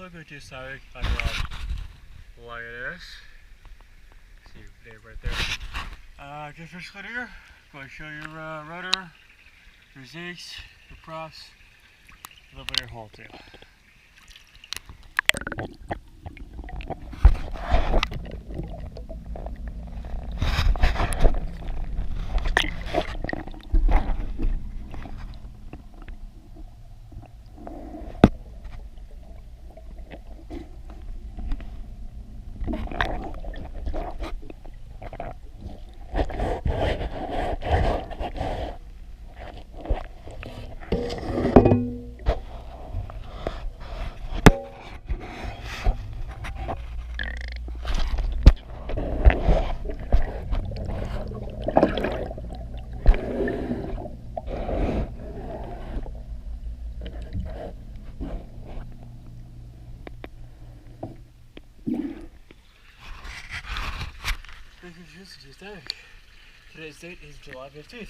look at this side on Lyaness. See your name right there. Get fish good here. Go and show your rudder, your zigs, your props, a little bit of your haul too. Today's date is July 15th.